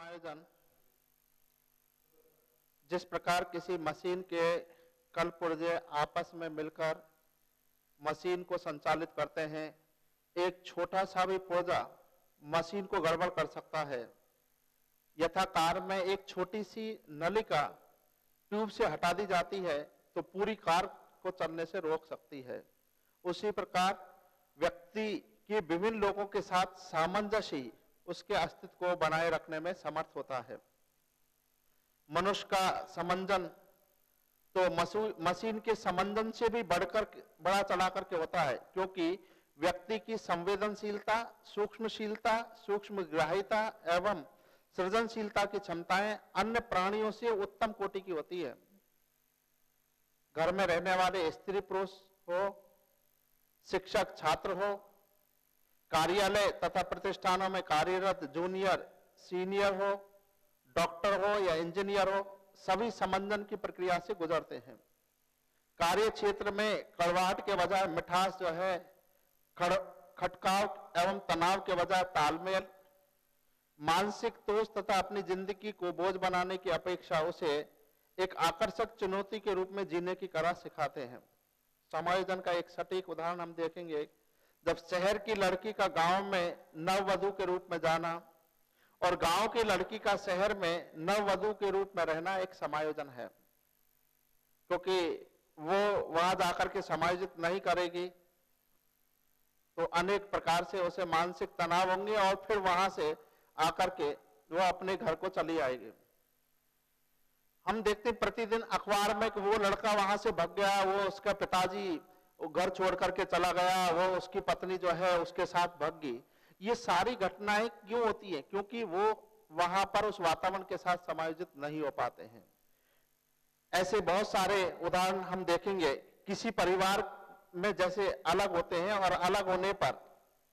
समायोजन जिस प्रकार किसी मशीन के कल पुर्जे आपस में मिलकर मशीन को संचालित करते हैं, एक छोटा सा भी पुर्जा मशीन को गड़बड़ कर सकता है। यथा कार में एक छोटी सी नलिका ट्यूब से हटा दी जाती है तो पूरी कार को चलने से रोक सकती है। उसी प्रकार व्यक्ति के विभिन्न लोगों के साथ सामंजस्य ही उसके अस्तित्व को बनाए रखने में समर्थ होता है। मनुष्य का समंजन तो मशीन के समंजन से भी बड़ा चढ़ा करके होता है, क्योंकि व्यक्ति की संवेदनशीलता, सूक्ष्मशीलता, सूक्ष्मग्राह्यता एवं सृजनशीलता की क्षमताएं अन्य प्राणियों से उत्तम कोटि की होती है। घर में रहने वाले स्त्री पुरुष हो, शिक्षक छात्र हो, कार्यालय तथा प्रतिष्ठानों में कार्यरत जूनियर सीनियर हो, डॉक्टर हो या इंजीनियर हो, सभी समंजन की प्रक्रिया से गुजरते हैं। कार्य क्षेत्र में कड़वाहट के बजाय मिठास जो है, खटकाव एवं तनाव के बजाय तालमेल, मानसिक तोष तथा अपनी जिंदगी को बोझ बनाने की अपेक्षा उसे एक आकर्षक चुनौती के रूप में जीने की कला सिखाते हैं। समायोजन का एक सटीक उदाहरण हम देखेंगे। जब शहर की लड़की का गांव में नववधू के रूप में जाना और गांव की लड़की का शहर में नववधू के रूप में रहना एक समायोजन है, क्योंकि वो वहां जाकर के समायोजित नहीं करेगी तो अनेक प्रकार से उसे मानसिक तनाव होंगे और फिर वहां से आकर के वो अपने घर को चली आएगी। हम देखते हैं प्रतिदिन अखबार में कि वो लड़का वहां से भाग गया, वो उसका पिताजी वो घर छोड़ करके चला गया, वो उसकी पत्नी जो है उसके साथ भाग गई। ये सारी घटनाएं क्यों होती है? क्योंकि वो वहां पर उस वातावरण के साथ समायोजित नहीं हो पाते हैं। ऐसे बहुत सारे उदाहरण हम देखेंगे। किसी परिवार में जैसे अलग होते हैं और अलग होने पर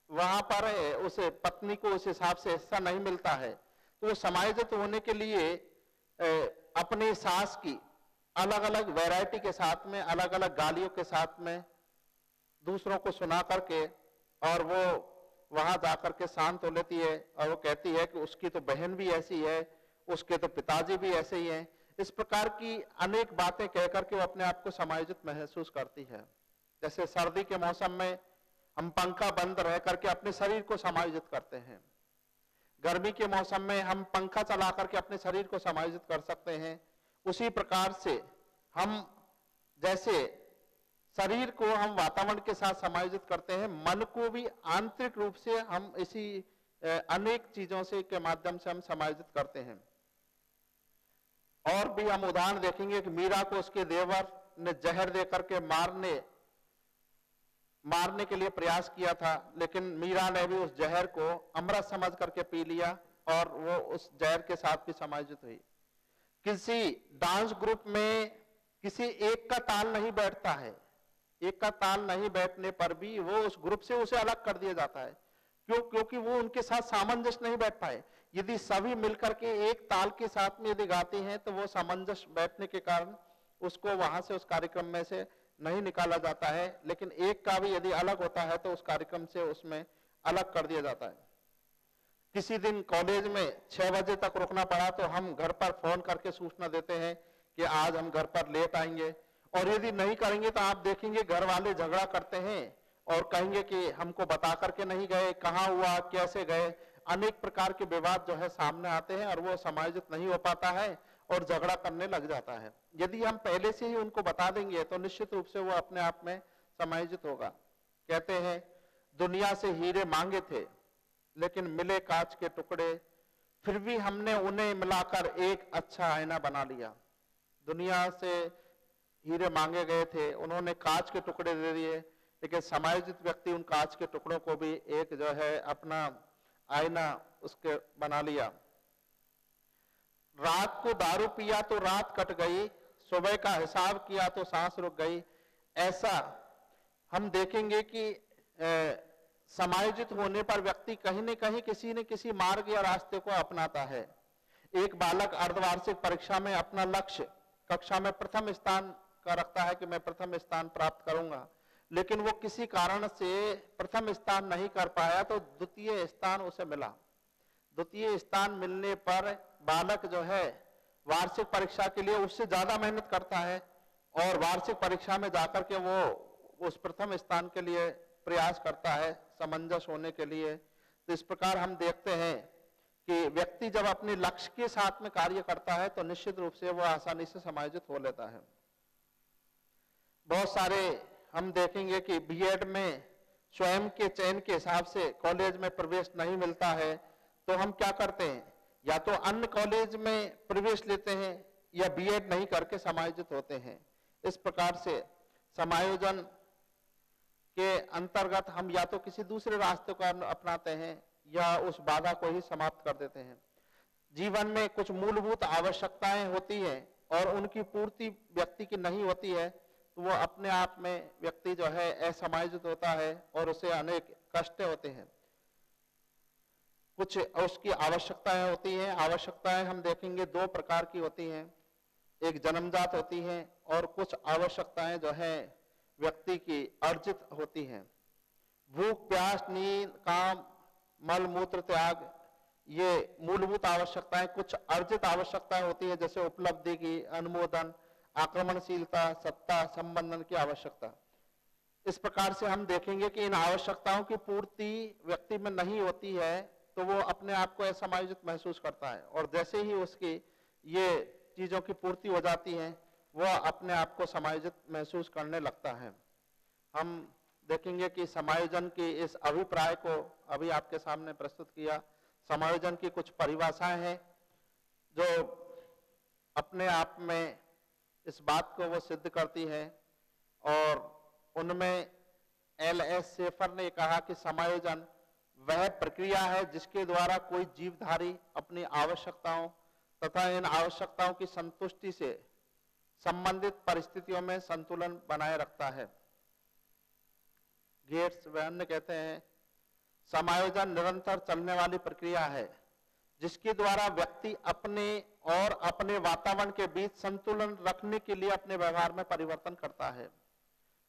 वहां पर उसे पत्नी को उस हिसाब से हिस्सा नहीं मिलता है, तो वो समायोजित होने के लिए अपनी सास की अलग अलग वैरायटी के साथ में, अलग अलग गालियों के साथ में दूसरों को सुना करके और वो वहां जाकर के शांत हो लेती है और वो कहती है कि उसकी तो बहन भी ऐसी है, उसके तो पिताजी भी ऐसे ही हैं। इस प्रकार की अनेक बातें कहकर के वो अपने आप को समायोजित महसूस करती है। जैसे सर्दी के मौसम में हम पंखा बंद रह करके अपने शरीर को समायोजित करते हैं, गर्मी के मौसम में हम पंखा चला करके अपने शरीर को समायोजित कर सकते हैं। उसी प्रकार से हम जैसे शरीर को हम वातावरण के साथ समायोजित करते हैं, मन को भी आंतरिक रूप से हम इसी अनेक चीजों से के माध्यम से हम समायोजित करते हैं। और भी हम उदाहरण देखेंगे कि मीरा को उसके देवर ने जहर देकर के मारने के लिए प्रयास किया था, लेकिन मीरा ने भी उस जहर को अमृत समझ करके पी लिया और वो उस जहर के साथ भी समायोजित हुई। किसी डांस ग्रुप में किसी एक का ताल नहीं बैठता है, एक का ताल नहीं बैठने पर भी वो उस ग्रुप से उसे अलग कर दिया जाता है। क्यों? क्योंकि वो उनके साथ सामंजस्य नहीं बैठ पाए। यदि सभी मिलकर के एक ताल के साथ में यदि गाते हैं तो वो सामंजस्य बैठने के कारण उसको वहां से उस कार्यक्रम में से नहीं निकाला जाता है, लेकिन एक का भी यदि अलग होता है तो उस कार्यक्रम से उसमें अलग कर दिया जाता है। किसी दिन कॉलेज में 6 बजे तक रुकना पड़ा तो हम घर पर फोन करके सूचना देते हैं कि आज हम घर पर लेट आएंगे, और यदि नहीं करेंगे तो आप देखेंगे घर वाले झगड़ा करते हैं और कहेंगे कि हमको बता करके नहीं गए, कहाँ हुआ, कैसे गए। अनेक प्रकार के विवाद जो है सामने आते हैं और वो समायोजित नहीं हो पाता है और झगड़ा करने लग जाता है। यदि हम पहले से ही उनको बता देंगे तो निश्चित रूप से वो अपने आप में समायोजित होगा। कहते हैं दुनिया से हीरे मांगे थे लेकिन मिले कांच के टुकड़े, फिर भी हमने उन्हें मिलाकर एक अच्छा आईना बना लिया। दुनिया से हीरे मांगे गए थे, उन्होंने कांच के टुकड़े दे दिए, लेकिन समायोजित व्यक्ति उन कांच के टुकड़ों को भी एक जो है अपना आईना उसके बना लिया। रात को दारू पिया तो रात कट गई, सुबह का हिसाब किया तो सांस रुक गई। ऐसा हम देखेंगे कि समायोजित होने पर व्यक्ति कहीं न कहीं किसी न किसी मार्ग या रास्ते को अपनाता है। एक बालक अर्धवार्षिक परीक्षा में अपना लक्ष्य कक्षा में प्रथम स्थान का रखता है कि मैं प्रथम स्थान प्राप्त करूंगा, लेकिन वो किसी कारण से प्रथम स्थान नहीं कर पाया तो द्वितीय स्थान उसे मिला। द्वितीय स्थान मिलने पर बालक जो है वार्षिक परीक्षा के लिए उससे ज्यादा मेहनत करता है और वार्षिक परीक्षा में जाकर के वो उस प्रथम स्थान के लिए प्रयास करता है समंजस होने के लिए। तो इस प्रकार हम देखते हैं कि व्यक्ति जब अपने लक्ष्य के साथ में कार्य करता है तो निश्चित रूप से वो आसानी से समायोजित हो लेता है। बहुत सारे हम देखेंगे कि बीएड में स्वयं के चयन के हिसाब से कॉलेज में प्रवेश नहीं मिलता है तो हम क्या करते हैं, या तो अन्य कॉलेज में प्रवेश लेते हैं या बीएड नहीं करके समायोजित होते हैं। इस प्रकार से समायोजन के अंतर्गत हम या तो किसी दूसरे रास्ते को अपनाते हैं या उस बाधा को ही समाप्त कर देते हैं। जीवन में कुछ मूलभूत आवश्यकताएं होती हैं और उनकी पूर्ति व्यक्ति की नहीं होती है तो वो अपने आप में व्यक्ति जो है असमायोजित होता है और उसे अनेक कष्ट होते हैं। कुछ उसकी आवश्यकताएं होती हैं। आवश्यकताएं हम देखेंगे दो प्रकार की होती हैं, एक जन्मजात होती हैं और कुछ आवश्यकताएं जो है व्यक्ति की अर्जित होती हैं। भूख, प्यास, नींद, काम, मल मूत्र त्याग, ये मूलभूत आवश्यकताएं। कुछ अर्जित आवश्यकताएं होती है जैसे उपलब्धि की, अनुमोदन, आक्रमणशीलता, सत्ता, संबंधन की आवश्यकता। इस प्रकार से हम देखेंगे कि इन आवश्यकताओं की पूर्ति व्यक्ति में नहीं होती है तो वो अपने आप को असमायोजित महसूस करता है और जैसे ही उसकी ये चीजों की पूर्ति हो जाती है वह अपने आप को समायोजित महसूस करने लगता है। हम देखेंगे कि समायोजन की इस अभिप्राय को अभी आपके सामने प्रस्तुत किया। समायोजन की कुछ परिभाषाएं हैं जो अपने आप में इस बात को वो सिद्ध करती है और उनमें एल.एस. शेफर ने कहा कि समायोजन वह प्रक्रिया है जिसके द्वारा कोई जीवधारी अपनी आवश्यकताओं तथा इन आवश्यकताओं की संतुष्टि से संबंधित परिस्थितियों में संतुलन बनाए रखता है। गेट्स व अन्य कहते हैं समायोजन निरंतर चलने वाली प्रक्रिया है जिसके द्वारा व्यक्ति अपने और अपने वातावरण के बीच संतुलन रखने के लिए अपने व्यवहार में परिवर्तन करता है।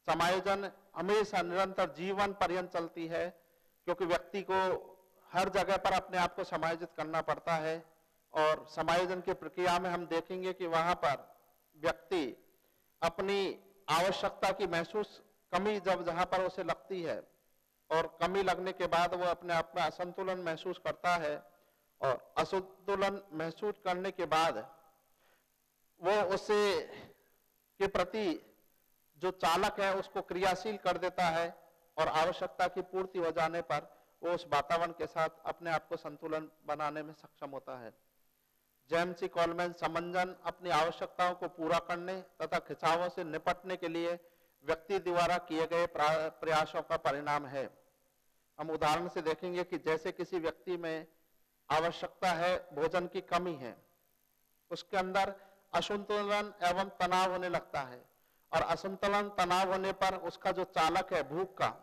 समायोजन हमेशा निरंतर जीवन पर्यंत चलती है क्योंकि व्यक्ति को हर जगह पर अपने आप को समायोजित करना पड़ता है और समायोजन की प्रक्रिया में हम देखेंगे कि वहां पर व्यक्ति अपनी आवश्यकता की महसूस कमी जब जहां पर उसे लगती है और कमी लगने के बाद वो अपने आप में असंतुलन महसूस करता है और असंतुलन महसूस करने के बाद वो उसे के प्रति जो चालक है उसको क्रियाशील कर देता है और आवश्यकता की पूर्ति हो जाने पर वो उस वातावरण के साथ अपने आप को संतुलन बनाने में सक्षम होता है। जेम्स सी कॉलमैन समंजन अपनी आवश्यकताओं को पूरा करने तथा खिंचावों से निपटने के लिए व्यक्ति द्वारा किए गए प्रयासों का परिणाम है। हम उदाहरण से देखेंगे कि जैसे किसी व्यक्ति में आवश्यकता है, भोजन की कमी है, उसके अंदर असंतुलन एवं तनाव होने लगता है और असंतुलन तनाव होने पर उसका जो चालक है भूख का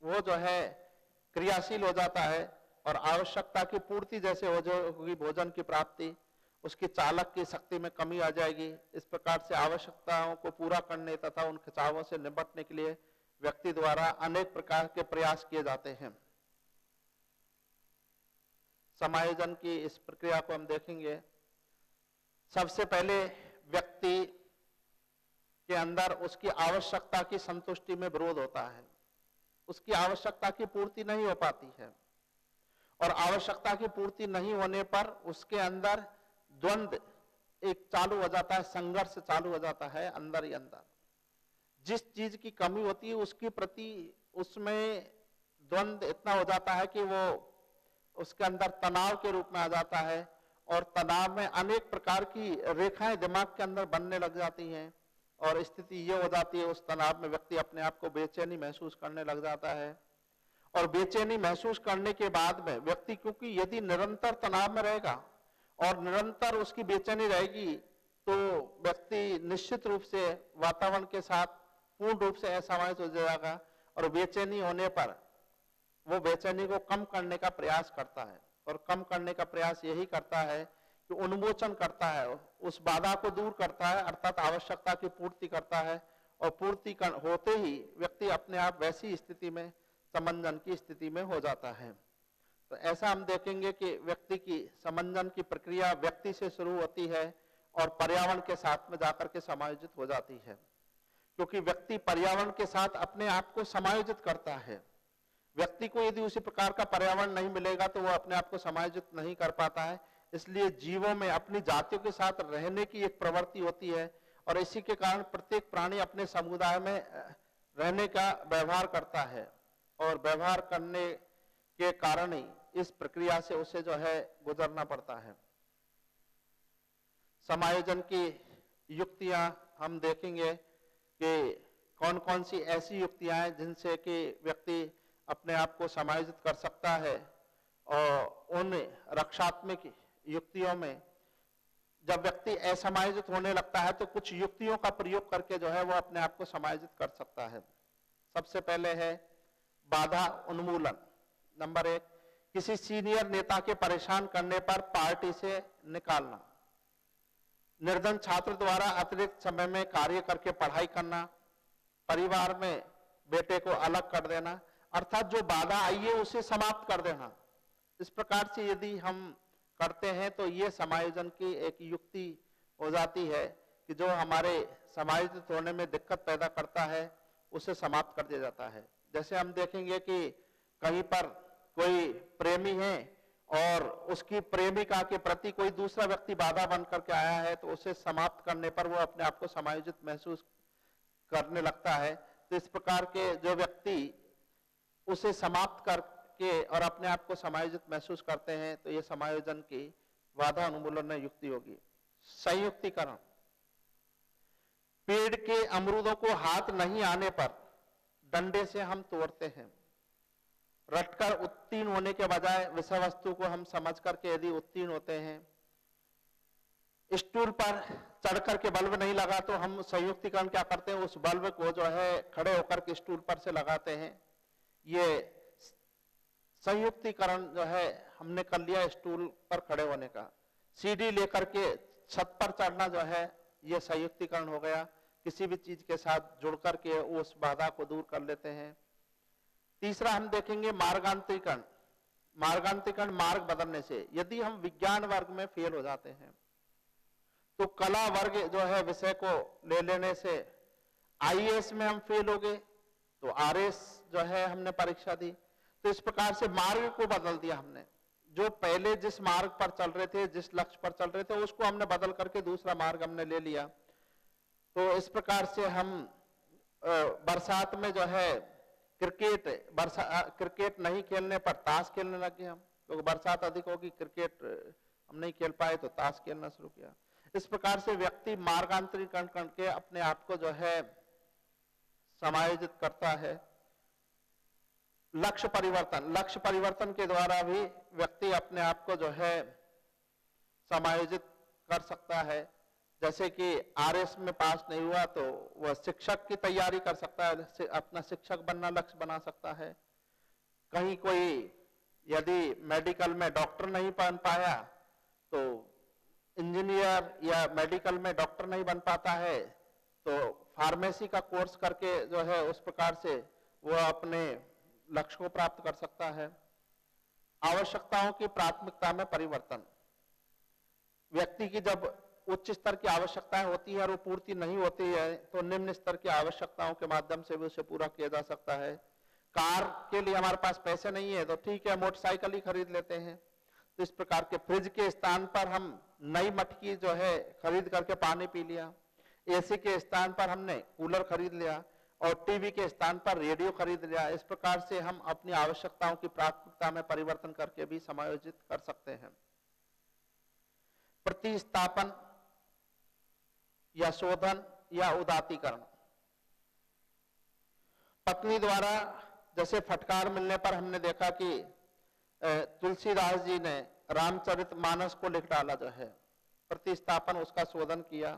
वो जो है क्रियाशील हो जाता है और आवश्यकता की पूर्ति जैसे हो जाएगी भोजन की प्राप्ति, उसकी चालक की शक्ति में कमी आ जाएगी। इस प्रकार से आवश्यकताओं को पूरा करने तथा उन खिंचावों से निपटने के लिए व्यक्ति द्वारा अनेक प्रकार के प्रयास किए जाते हैं। समायोजन की इस प्रक्रिया को हम देखेंगे। सबसे पहले व्यक्ति के अंदर उसकी आवश्यकता की संतुष्टि में विरोध होता है, उसकी आवश्यकता की पूर्ति नहीं हो पाती है और आवश्यकता की पूर्ति नहीं होने पर उसके अंदर द्वंद्व एक चालू हो जाता है, संघर्ष चालू हो जाता है अंदर ही अंदर। जिस चीज की कमी होती है उसके प्रति उसमें द्वंद्व इतना हो जाता है कि वो उसके अंदर तनाव के रूप में आ जाता है और तनाव में अनेक प्रकार की रेखाएं दिमाग के अंदर बनने लग जाती हैं और स्थिति ये हो जाती है उस तनाव में व्यक्ति अपने आप को बेचैनी महसूस करने लग जाता है और बेचैनी महसूस करने के बाद में व्यक्ति, क्योंकि यदि निरंतर तनाव में रहेगा और निरंतर उसकी बेचैनी रहेगी तो व्यक्ति निश्चित रूप से वातावरण के साथ पूर्ण रूप से असमायोजित हो जाएगा और बेचैनी होने पर वो बेचैनी को कम करने का प्रयास करता है और कम करने का प्रयास यही करता है कि उन्मोचन करता है, उस बाधा को दूर करता है अर्थात आवश्यकता की पूर्ति करता है और पूर्ति होते ही व्यक्ति अपने आप वैसी स्थिति में समंजन की स्थिति में हो जाता है। तो ऐसा हम देखेंगे कि व्यक्ति की समंजन की प्रक्रिया व्यक्ति से शुरू होती है और पर्यावरण के साथ में जाकर के समायोजित हो जाती है, क्योंकि व्यक्ति पर्यावरण के साथ अपने आप को समायोजित करता है। व्यक्ति को यदि उसी प्रकार का पर्यावरण नहीं मिलेगा तो वो अपने आप को समायोजित नहीं कर पाता है। इसलिए जीवों में अपनी जातियों के साथ रहने की एक प्रवृत्ति होती है और इसी के कारण प्रत्येक प्राणी अपने समुदाय में रहने का व्यवहार करता है और व्यवहार करने के कारण ही इस प्रक्रिया से उसे जो है गुजरना पड़ता है। समायोजन की युक्तियां हम देखेंगे कि कौन कौन सी ऐसी युक्तियां हैं जिनसे कि व्यक्ति अपने आप को समायोजित कर सकता है, और उन रक्षात्मक युक्तियों में जब व्यक्ति असमायोजित होने लगता है तो कुछ युक्तियों का प्रयोग करके जो है वो अपने आप को समायोजित कर सकता है। सबसे पहले है बाधा उन्मूलन। नंबर 1, किसी सीनियर नेता के परेशान करने पर पार्टी से निकालना। निर्धन छात्र द्वारा अतिरिक्त समय में कार्य करके पढ़ाई करना। परिवार में बेटे को अलग कर देना, अर्थात जो बाधा आई है उसे समाप्त कर देना। इस प्रकार से यदि हम करते हैं तो ये समायोजन की एक युक्ति हो जाती है कि जो हमारे समायोजित होने में दिक्कत पैदा करता है उसे समाप्त कर दिया जाता है। जैसे हम देखेंगे कि कहीं पर कोई प्रेमी है और उसकी प्रेमिका के प्रति कोई दूसरा व्यक्ति बाधा बन करके आया है तो उसे समाप्त करने पर वो अपने आप को समायोजित महसूस करने लगता है। तो इस प्रकार के जो व्यक्ति उसे समाप्त करके और अपने आप को समायोजित महसूस करते हैं तो ये समायोजन की बाधा उन्मूलन युक्ति होगी। संयुक्तिकरण। पेड़ के अमरूदों को हाथ नहीं आने पर डंडे से हम तोड़ते हैं। रटकर उत्तीर्ण होने के बजाय विषय वस्तु को हम समझ करके यदि उत्तीर्ण होते हैं। स्टूल पर चढ़ करके बल्ब नहीं लगा तो हम संयुक्तिकरण क्या करते हैं, उस बल्ब को जो है खड़े होकर के स्टूल पर से लगाते हैं। ये संयुक्तिकरण जो है हमने कर लिया स्टूल पर खड़े होने का। सीढ़ी लेकर के छत पर चढ़ना जो है ये संयुक्तिकरण हो गया। किसी भी चीज के साथ जुड़ करके उस बाधा को दूर कर लेते हैं। तीसरा हम देखेंगे मार्गांतरीकरण। मार्गांतरीकरण मार्ग बदलने से। यदि हम विज्ञान वर्ग में फेल हो जाते हैं तो कला वर्ग जो है विषय को ले लेने से आईएएस में हम फेल हो गए तो आरएस जो है हमने परीक्षा दी। तो इस प्रकार से मार्ग को बदल दिया हमने। जो पहले जिस मार्ग पर चल रहे थे, जिस लक्ष्य पर चल रहे थे, उसको हमने बदल करके दूसरा मार्ग हमने ले लिया। तो इस प्रकार से हम बरसात में जो है क्रिकेट नहीं खेलने पर ताश खेलने लगे हम, क्योंकि बरसात अधिक होगी, क्रिकेट हम नहीं खेल पाए तो ताश खेलना शुरू किया। इस प्रकार से व्यक्ति मार्गांतरीकरण करके अपने आप को जो है समायोजित करता है। लक्ष्य परिवर्तन। लक्ष्य परिवर्तन के द्वारा भी व्यक्ति अपने आप को जो है समायोजित कर सकता है। जैसे कि आरएस में पास नहीं हुआ तो वह शिक्षक की तैयारी कर सकता है, अपना शिक्षक बनना लक्ष्य बना सकता है। कहीं कोई यदि मेडिकल में डॉक्टर नहीं बन पाया तो इंजीनियर, या मेडिकल में डॉक्टर नहीं बन पाता है तो फार्मेसी का कोर्स करके जो है उस प्रकार से वो अपने लक्ष्य को प्राप्त कर सकता है। आवश्यकताओं की प्राथमिकता में परिवर्तन। व्यक्ति की जब उच्च स्तर की आवश्यकताएं होती है और वो पूर्ति नहीं होती है तो निम्न स्तर की आवश्यकताओं के माध्यम से भी उसे पूरा किया जा सकता है। कार के लिए हमारे पास पैसे नहीं है तो ठीक है, मोटरसाइकिल ही खरीद लेते हैं। तो इस प्रकार के फ्रिज के स्थान पर हम नई मटकी जो है खरीद करके पानी पी लिया। एसी के स्थान पर हमने कूलर खरीद लिया और टीवी के स्थान पर रेडियो खरीद लिया। इस प्रकार से हम अपनी आवश्यकताओं की प्राथमिकता में परिवर्तन करके भी समायोजित कर सकते हैं। प्रतिस्थापन या शोधन या उदात्तीकरण। पत्नी द्वारा जैसे फटकार मिलने पर हमने देखा कि तुलसीदास जी ने रामचरितमानस को लिख डाला जो है, प्रतिस्थापन उसका शोधन किया।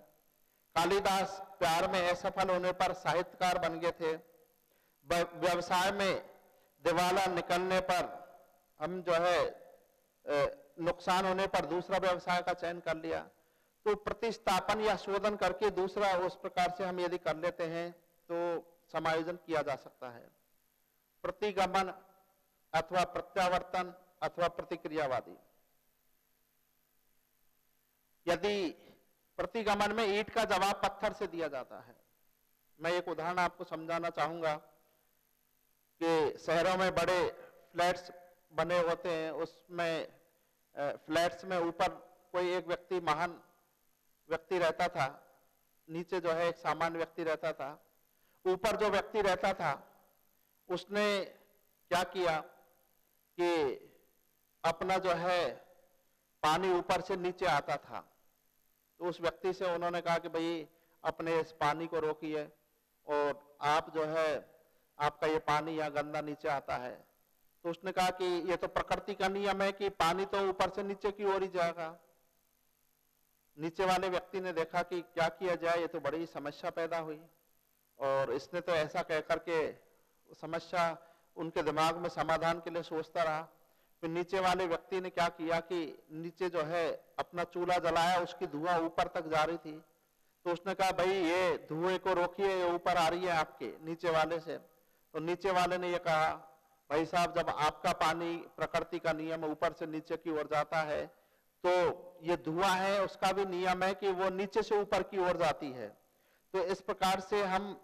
कालिदास प्यार में असफल होने पर साहित्यकार बन गए थे। व्यवसाय में दिवाला निकलने पर हम जो है नुकसान होने पर दूसरा व्यवसाय का चयन कर लिया। तो प्रतिस्थापन या शोधन करके दूसरा उस प्रकार से हम यदि कर लेते हैं तो समायोजन किया जा सकता है। प्रतिगमन अथवा प्रत्यावर्तन अथवा प्रतिक्रियावादी। यदि प्रतिगमन में ईंट का जवाब पत्थर से दिया जाता है, मैं एक उदाहरण आपको समझाना चाहूंगा कि शहरों में बड़े फ्लैट्स बने होते हैं, उसमें फ्लैट्स में ऊपर कोई एक व्यक्ति, महान व्यक्ति रहता था, नीचे जो है एक सामान्य व्यक्ति रहता था। ऊपर जो व्यक्ति रहता था उसने क्या किया कि अपना जो है पानी ऊपर से नीचे आता था, तो उस व्यक्ति से उन्होंने कहा कि भाई अपने इस पानी को रोकिए और आप जो है आपका ये पानी यहाँ गंदा नीचे आता है। तो उसने कहा कि ये तो प्रकृति का नियम है कि पानी तो ऊपर से नीचे की ओर ही जाएगा। नीचे वाले व्यक्ति ने देखा कि क्या किया जाए, ये तो बड़ी समस्या पैदा हुई, और इसने तो ऐसा कह करके समस्या उनके दिमाग में समाधान के लिए सोचता रहा। फिर नीचे वाले व्यक्ति ने क्या किया कि नीचे जो है अपना चूल्हा जलाया, उसकी धुआं ऊपर तक जा रही थी। तो उसने कहा भाई ये धुएं को रोकिए, ये ऊपर आ रही है आपके नीचे वाले से। तो नीचे वाले ने ये कहा भाई साहब, जब आपका पानी प्रकृति का नियम ऊपर से नीचे की ओर जाता है, तो ये धुआं है उसका भी नियम है कि वो नीचे से ऊपर की ओर जाती है। तो इस प्रकार से हम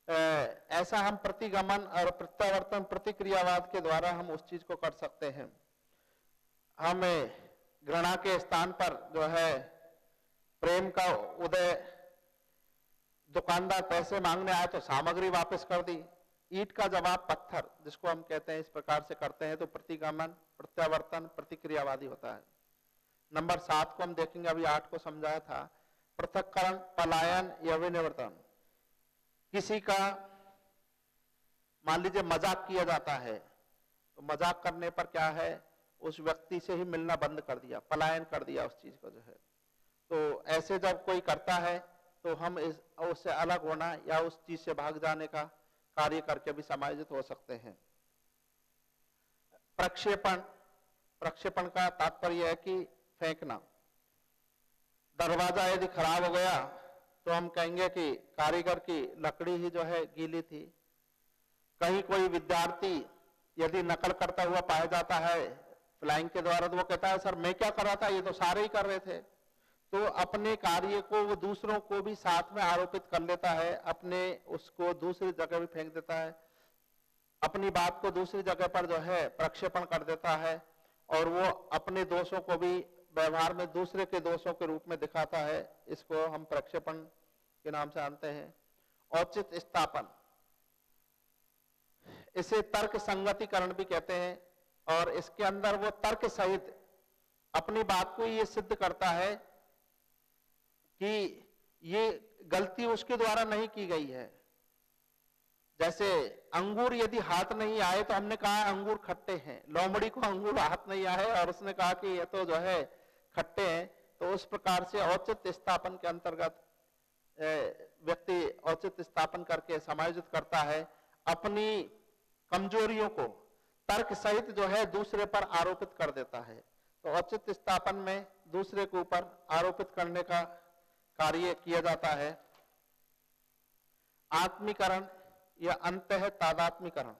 ऐसा हम प्रतिगमन और प्रत्यावर्तन प्रतिक्रियावाद के द्वारा हम उस चीज को कर सकते हैं। हमें घृणा के स्थान पर जो है प्रेम का उदय, दुकानदार पैसे मांगने आए तो सामग्री वापस कर दी, ईंट का जवाब पत्थर जिसको हम कहते हैं, इस प्रकार से करते हैं तो प्रतिगमन प्रत्यावर्तन प्रतिक्रियावादी होता है। नंबर 7 को हम देखेंगे, अभी 8 को समझाया था। पृथक्करण, पलायन या विनिवर्तन। किसी का मान लीजिए मजाक किया जाता है, तो मजाक करने पर क्या है, उस व्यक्ति से ही मिलना बंद कर दिया, पलायन कर दिया उस चीज को जो है। तो ऐसे जब कोई करता है तो हम उससे अलग होना या उस चीज से भाग जाने का कार्य करके भी समायोजित हो सकते हैं। प्रक्षेपण, प्रक्षेपण का तात्पर्य है कि फेंकना। दरवाजा यदि खराब हो गया तो हम कहेंगे कि कारीगर की लकड़ी ही जो है गीली थी। कहीं कोई विद्यार्थी यदि नकल करता हुआ पाया जाता है फ्लाइंग के द्वारा, तो वो कहता है सर मैं क्या कर रहा था, ये तो सारे ही कर रहे थे। तो अपने कार्य को वो दूसरों को भी साथ में आरोपित कर लेता है, अपने उसको दूसरी जगह भी फेंक देता है, अपनी बात को दूसरी जगह पर जो है प्रक्षेपण कर देता है, और वो अपने दोषों को भी व्यवहार में दूसरे के दोषों के रूप में दिखाता है। इसको हम प्रक्षेपण के नाम से जानते हैं। औचित्य स्थापन, इसे तर्क संगतिकरण भी कहते हैं, और इसके अंदर वो तर्क सहित अपनी बात को ये सिद्ध करता है कि ये गलती उसके द्वारा नहीं की गई है। जैसे अंगूर यदि हाथ नहीं आए तो हमने कहा अंगूर खट्टे हैं, लोमड़ी को अंगूर हाथ नहीं आए और उसने कहा कि ये तो जो है खट्टे हैं। तो उस प्रकार से औचित्य स्थापन के अंतर्गत व्यक्ति औचित्य स्थापन करके समायोजित करता है, अपनी कमजोरियों को तर्क सहित जो है दूसरे पर आरोपित कर देता है। तो औचित्य स्थापन में दूसरे के ऊपर आरोपित करने का कार्य किया जाता है। आत्मीकरण या अंतः तादात्मीकरण,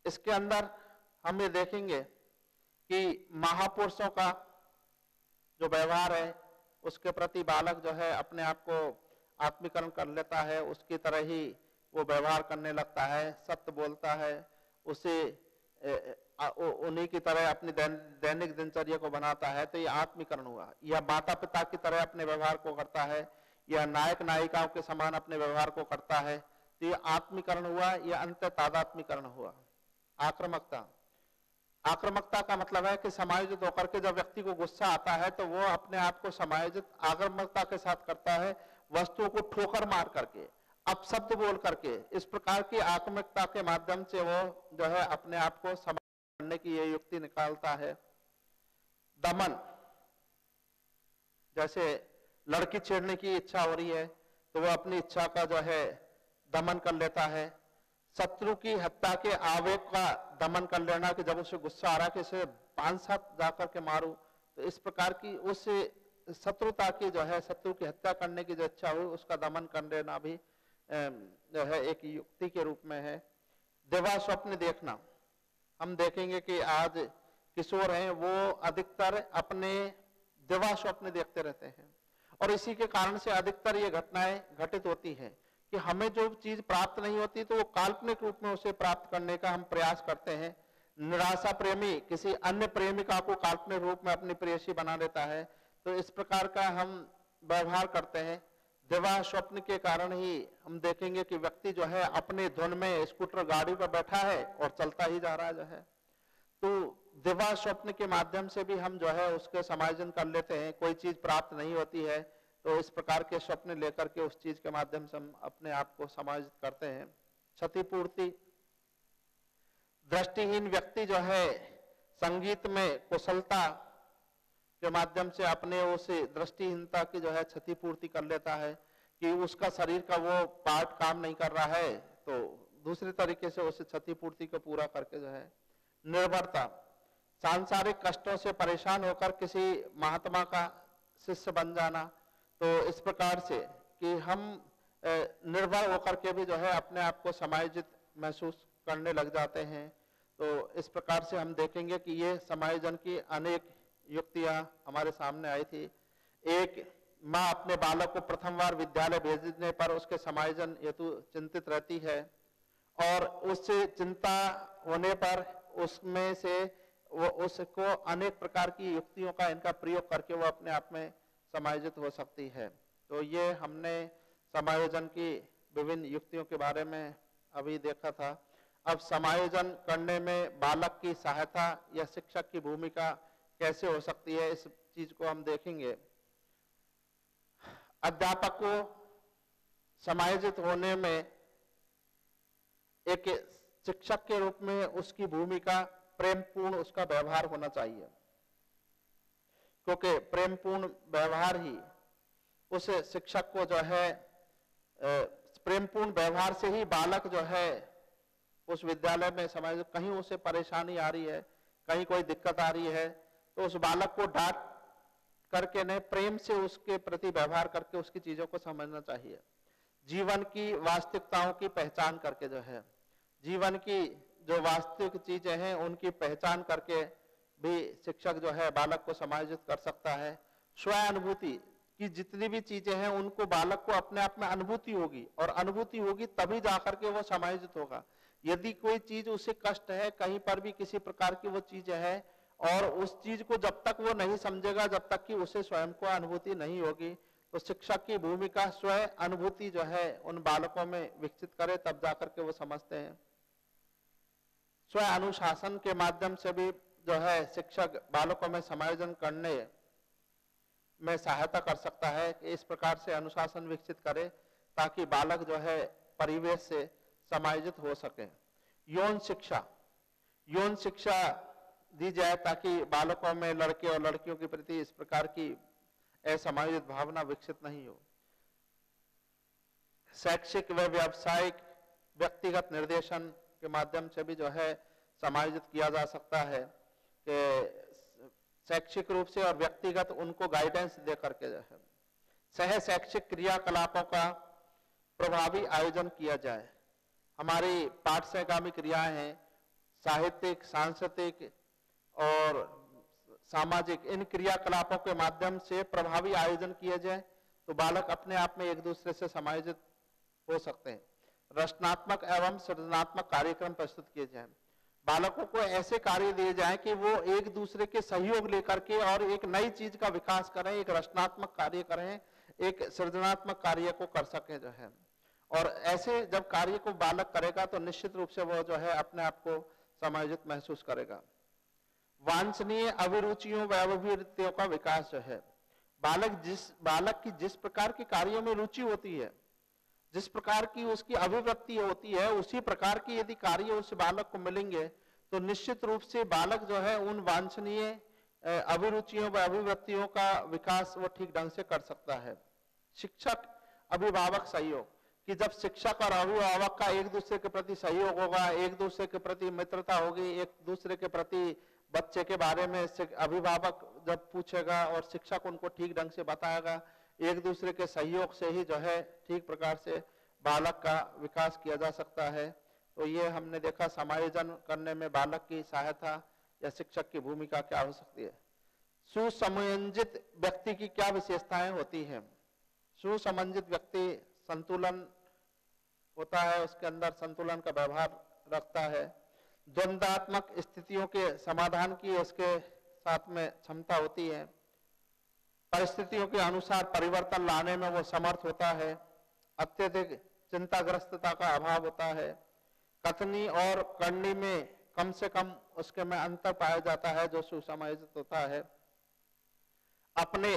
इसके अंदर हम ये देखेंगे कि महापुरुषों का जो व्यवहार है उसके प्रति बालक जो है अपने आप को आत्मीकरण कर लेता है, उसकी तरह ही वो व्यवहार करने लगता है, सत्य बोलता है, उसे उन्हीं की तरह अपनी दैनिक दिनचर्या को बनाता है। तो ये आत्मीकरण हुआ। या माता पिता की तरह अपने व्यवहार को करता है, या नायक नायिकाओं के समान अपने व्यवहार को करता है, तो ये आत्मीकरण हुआ। या अंत तादात्मीकरण हुआ। आक्रामकता, आक्रामकता का मतलब है कि समायोजित होकर के जब व्यक्ति को गुस्सा आता है तो वो अपने आप को समायोजित आक्रामकता के साथ करता है, वस्तुओं को ठोकर मार करके, अपशब्द बोल करके, इस प्रकार की आक्रामकता के माध्यम से वो जो है अपने आप को करने की ये युक्ति निकालता है। दमन, जैसे लड़की छेड़ने की इच्छा हो रही है तो वो अपनी इच्छा का जो है दमन कर लेता है। शत्रु की हत्या के आवेग का दमन कर लेना, कि जब उसे गुस्सा आ रहा है कि इसे 5-7 जाकर के मारूं, तो इस प्रकार की उस शत्रुता की जो है, शत्रु की हत्या करने की जो इच्छा हुई उसका दमन कर लेना भी जो है एक युक्ति के रूप में है। दिवा स्वप्न देखना, हम देखेंगे कि आज किशोर हैं वो अधिकतर अपने दिवा स्वप्न देखते रहते हैं और इसी के कारण से अधिकतर ये घटनाएं घटित होती हैं कि हमें जो चीज प्राप्त नहीं होती तो वो काल्पनिक रूप में उसे प्राप्त करने का हम प्रयास करते हैं। निराशा प्रेमी किसी अन्य प्रेमिका को काल्पनिक रूप में अपनी प्रेयसी बना लेता है, तो इस प्रकार का हम व्यवहार करते हैं। दिवा स्वप्न के कारण ही हम देखेंगे कि व्यक्ति जो है अपने धुन में स्कूटर गाड़ी पर बैठा है और चलता ही जा रहा है जो है, तो दिवा स्वप्न के माध्यम से भी हम जो है उसके समायोजन कर लेते हैं। कोई चीज प्राप्त नहीं होती है तो इस प्रकार के स्वप्न लेकर के उस चीज के माध्यम से हम अपने आप को समायोजित करते हैं। क्षतिपूर्ति, दृष्टिहीन व्यक्ति जो है संगीत में कुशलता के माध्यम से अपने उस दृष्टिहीनता की जो है क्षतिपूर्ति कर लेता है कि उसका शरीर का वो पार्ट काम नहीं कर रहा है तो दूसरे तरीके से उस क्षतिपूर्ति को पूरा करके जो है। निर्भरता, सांसारिक कष्टों से परेशान होकर किसी महात्मा का शिष्य बन जाना, तो इस प्रकार से कि हम निर्भर होकर के भी जो है अपने आप को समायोजित महसूस करने लग जाते हैं। तो इस प्रकार से हम देखेंगे कि ये समायोजन की अनेक युक्तियां हमारे सामने आई थी। एक, माँ अपने बालक को प्रथम बार विद्यालय भेजने पर उसके समायोजन हेतु चिंतित रहती है और उससे चिंता होने पर उसमें से वो उसको अनेक प्रकार की युक्तियों का इनका प्रयोग करके वो अपने आप में समायोजित हो सकती है। तो ये हमने समायोजन की विभिन्न युक्तियों के बारे में अभी देखा था। अब समायोजन करने में बालक की सहायता या शिक्षक की भूमिका कैसे हो सकती है, इस चीज को हम देखेंगे। अध्यापक को समायोजित होने में एक शिक्षक के रूप में उसकी भूमिका प्रेमपूर्ण उसका व्यवहार होना चाहिए, क्योंकि प्रेमपूर्ण व्यवहार ही उस शिक्षक को जो है प्रेमपूर्ण व्यवहार से ही बालक जो है उस विद्यालय में समायोजित, कहीं उसे परेशानी आ रही है, कहीं कोई दिक्कत आ रही है, तो उस बालक को डांट करके नहीं प्रेम से उसके प्रति व्यवहार करके उसकी चीजों को समझना चाहिए। जीवन की वास्तविकताओं की पहचान करके जो है, जीवन की जो वास्तविक चीजें हैं उनकी पहचान करके भी शिक्षक जो है बालक को समायोजित कर सकता है। स्व अनुभूति की जितनी भी चीजें हैं उनको बालक को अपने आप में अनुभूति होगी और अनुभूति होगी तभी जाकर के वो समायोजित होगा। यदि कोई चीज उसे कष्ट है, कहीं पर भी किसी प्रकार की वो चीज है और उस चीज को जब तक वो नहीं समझेगा, जब तक कि उसे स्वयं को अनुभूति नहीं होगी, तो शिक्षक की भूमिका स्व अनुभूति जो है उन बालकों में विकसित करे, तब जाकर के वो समझते हैं। स्व अनुशासन के माध्यम से भी जो है शिक्षक बालकों में समायोजन करने में सहायता कर सकता है कि इस प्रकार से अनुशासन विकसित करे ताकि बालक जो है परिवेश से समायोजित हो सके। यौन शिक्षा, यौन शिक्षा दी जाए ताकि बालकों में लड़के और लड़कियों के प्रति इस प्रकार की असमायोजित भावना विकसित नहीं हो। शैक्षिक व व्यावसायिक व्यक्तिगत निर्देशन के माध्यम से भी जो है समायोजित किया जा सकता है कि शैक्षिक रूप से और व्यक्तिगत उनको गाइडेंस दे करके जो है सह शैक्षिक क्रियाकलापों का प्रभावी आयोजन किया जाए। हमारी पाठ्यक्रमिक क्रियाएं हैं, साहित्यिक, सांस्कृतिक और सामाजिक, इन क्रियाकलापों के माध्यम से प्रभावी आयोजन किए जाए तो बालक अपने आप में एक दूसरे से समायोजित हो सकते हैं। रचनात्मक एवं सृजनात्मक कार्यक्रम प्रस्तुत किए जाएं। बालकों को ऐसे कार्य दिए जाएं कि वो एक दूसरे के सहयोग लेकर के और एक नई चीज का विकास करें, एक रचनात्मक कार्य करें, एक सृजनात्मक कार्य को कर सके जो है। और ऐसे जब कार्य को बालक करेगा तो निश्चित रूप से वो जो है अपने आप को समायोजित महसूस करेगा। वांछनीय अभिरुचियों व अभिवृत्तियों का विकास जो है, बालक की जिस प्रकार के कार्यों में रुचि होती है, जिस प्रकार की उसकी अभिव्यक्ति होती है, उसी प्रकार की यदि कार्य उस बालक को मिलेंगे तो निश्चित रूप से बालक जो है उन वांछनीय अभिरुचियों व अभिव्यक्तियों का विकास वो ठीक ढंग से कर सकता है। शिक्षक अभिभावक सहयोग, कि जब शिक्षक और अभिभावक का एक दूसरे के प्रति सहयोग होगा, एक दूसरे के प्रति मित्रता होगी, एक दूसरे के प्रति बच्चे के बारे में अभिभावक जब पूछेगा और शिक्षक उनको ठीक ढंग से बताएगा, एक दूसरे के सहयोग से ही जो है ठीक प्रकार से बालक का विकास किया जा सकता है। तो ये हमने देखा समायोजन करने में बालक की सहायता या शिक्षक की भूमिका क्या हो सकती है। सुसमंजित व्यक्ति की क्या विशेषताएं होती हैं। सुसमंजित व्यक्ति संतुलन होता है, उसके अंदर संतुलन का व्यवहार रखता है, द्वंद्वात्मक स्थितियों के समाधान की उसके साथ में क्षमता होती है, परिस्थितियों के अनुसार परिवर्तन लाने में वो समर्थ होता है, अत्यधिक चिंताग्रस्तता का अभाव होता है, कथनी और करनी में कम से कम उसके में अंतर पाया जाता है जो सुसमायोजित होता है, अपने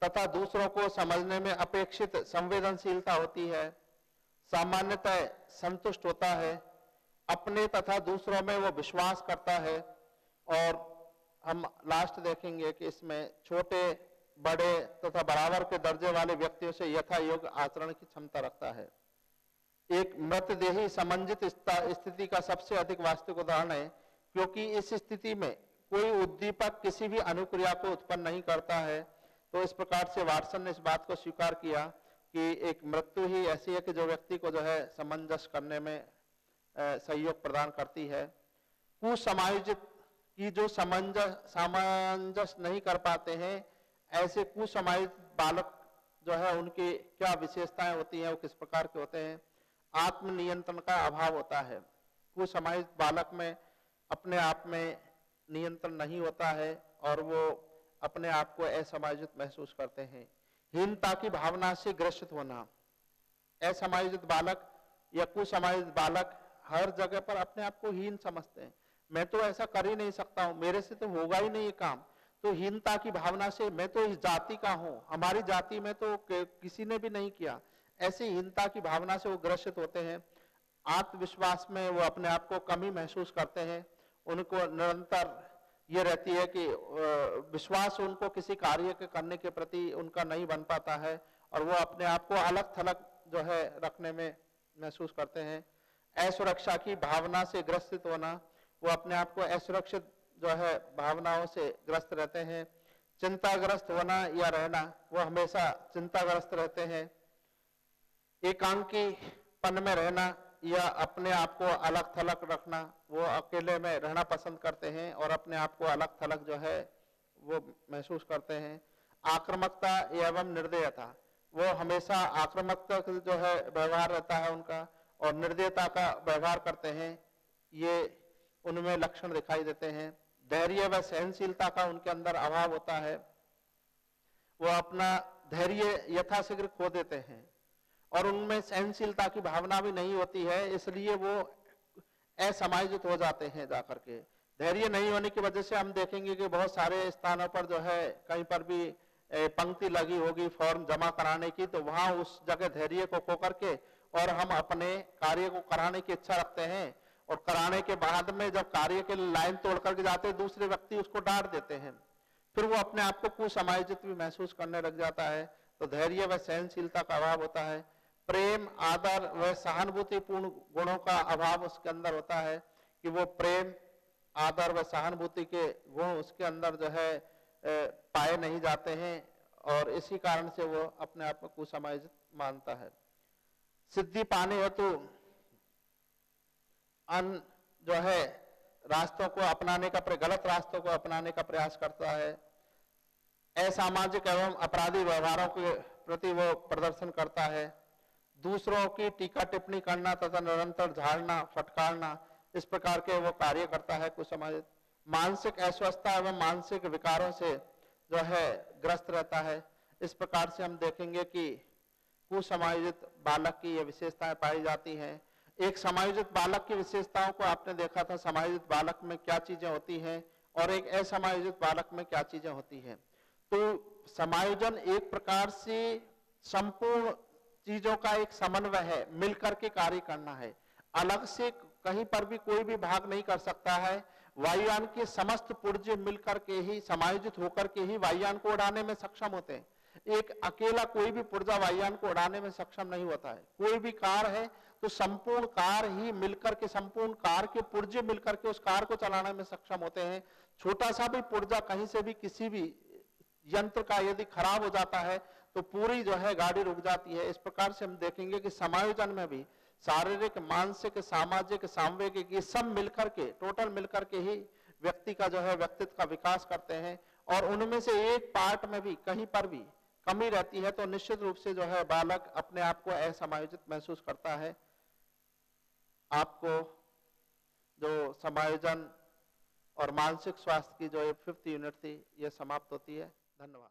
तथा दूसरों को समझने में अपेक्षित संवेदनशीलता होती है, सामान्यतः संतुष्ट होता है, अपने तथा दूसरों में वो विश्वास करता है, और हम लास्ट देखेंगे कि इसमें छोटे बड़े तथा बराबर के दर्जे वाले व्यक्तियों से यथा योग्य आचरण की क्षमता रखता है। एक मृतदेही समंजित स्थिति का सबसे अधिक वास्तविक उदाहरण है, क्योंकि इस स्थिति में कोई उद्दीपक किसी भी अनुक्रिया को उत्पन्न नहीं करता है। तो इस प्रकार से वाटसन ने इस बात को स्वीकार किया कि एक मृत्यु ही ऐसी है कि जो व्यक्ति को जो है सामंजस्य करने में सहयोग प्रदान करती है। कुसमायोजित की जो सामंजस्य नहीं कर पाते हैं, ऐसे कुसमायोजित बालक जो है उनकी क्या विशेषताएं होती हैं, वो किस प्रकार के होते हैं। आत्मनियंत्रण का अभाव होता है। कुसमायोजित बालक में अपने आप में नियंत्रण नहीं होता है और वो अपने आप को असमायोजित महसूस करते हैं। हीनता की भावना से ग्रसित होना। असमायोजित बालक या कुसमायोजित बालक हर जगह पर अपने आप को हीन समझते हैं। मैं तो ऐसा कर ही नहीं सकता हूं, मेरे से तो होगा ही नहीं ये काम। तो हीनता की भावना से, मैं तो इस जाति का हूं, हमारी जाति में तो किसी ने भी नहीं किया, ऐसी हीनता की भावना से वो ग्रसित होते हैं। आत्मविश्वास में वो अपने आप को कमी महसूस करते हैं। उनको निरंतर ये रहती है कि विश्वास उनको किसी कार्य के करने के प्रति उनका नहीं बन पाता है और वो अपने आप को अलग थलग जो है रखने में महसूस करते हैं। असुरक्षा की भावना से ग्रसित होना, वो अपने आप को असुरक्षित जो है भावनाओं से ग्रस्त रहते हैं। चिंताग्रस्त होना या रहना, वो हमेशा चिंताग्रस्त रहते हैं। एकांकीपन में रहना या अपने आप को अलग थलग रखना, वो अकेले में रहना पसंद करते हैं और अपने आप को अलग थलग जो है वो महसूस करते हैं। आक्रामकता एवं निर्दयता, वो हमेशा आक्रामकता जो है व्यवहार रहता है उनका और निर्दयता का व्यवहार करते हैं, ये उनमें लक्षण दिखाई देते हैं। धैर्य व सहनशीलता का उनके अंदर अभाव होता है। वो अपना धैर्य यथाशीघ्र खो देते हैं और उनमें सहनशीलता की भावना भी नहीं होती है, इसलिए वो असमायोजित हो जाते हैं जाकर के। धैर्य नहीं होने की वजह से हम देखेंगे कि बहुत सारे स्थानों पर जो है कहीं पर भी पंक्ति लगी होगी फॉर्म जमा कराने की, तो वहां उस जगह धैर्य को खो करके और हम अपने कार्य को कराने की इच्छा रखते हैं और कराने के बाद में जब कार्य के लाइन तोड़ करके जाते हैं, दूसरे व्यक्ति उसको डांट देते हैं, फिर वो अपने आप को कुसमायोजित भी महसूस करने लग जाता है। तो धैर्य व सहनशीलता का अभाव होता है। प्रेम, आदर व सहानुभूतिपूर्ण गुणों का अभाव उसके अंदर होता है कि वो प्रेम, आदर व सहानुभूति के गुण उसके अंदर जो है पाए नहीं जाते हैं और इसी कारण से वो अपने आप में कुसमायोजित मानता है। सिद्धि पाने हेतु जो है रास्तों को अपनाने का, गलत रास्तों को अपनाने का प्रयास करता है। असामाजिक एवं अपराधी व्यवहारों के प्रति वो प्रदर्शन करता है। दूसरों की टीका टिप्पणी करना तथा निरंतर झाड़ना फटकारना, इस प्रकार के वो कार्य करता है कुसमायोजित। मानसिक अस्वस्थता एवं मानसिक विकारों से जो है ग्रस्त रहता है। इस प्रकार से हम देखेंगे कि कुसमायोजित बालक की ये विशेषताएं पाई जाती हैं। एक समायोजित बालक की विशेषताओं को आपने देखा था, समायोजित बालक में क्या चीजें होती हैं और एक असमायोजित बालक में क्या चीजें होती हैं। तो समायोजन एक प्रकार से संपूर्ण चीजों का एक समन्वय है, मिलकर के कार्य करना है। अलग से कहीं पर भी कोई भी भाग नहीं कर सकता है। वायुयान के समस्त पुर्जे मिलकर के ही, समायोजित होकर के ही वायुयान को उड़ाने में सक्षम होते हैं। एक अकेला कोई भी पुर्जा वायुयान को उड़ाने में सक्षम नहीं होता है। कोई भी कार है तो संपूर्ण कार ही मिलकर के, संपूर्ण कार के पुर्जे मिलकर के उस कार को चलाने में सक्षम होते हैं। छोटा सा भी पुर्जा कहीं से भी किसी भी यंत्र का यदि खराब हो जाता है तो पूरी जो है गाड़ी रुक जाती है। इस प्रकार से हम देखेंगे कि समायोजन में भी शारीरिक, मानसिक, सामाजिक, सांवेगिक, ये सब मिलकर के, टोटल मिलकर के ही व्यक्ति का जो है व्यक्तित्व का विकास करते हैं। और उनमें से एक पार्ट में भी कहीं पर भी कमी रहती है तो निश्चित रूप से जो है बालक अपने आप को असमायोजित महसूस करता है। आपको जो समायोजन और मानसिक स्वास्थ्य की जो 5th यूनिट थी, ये समाप्त होती है। धन्यवाद।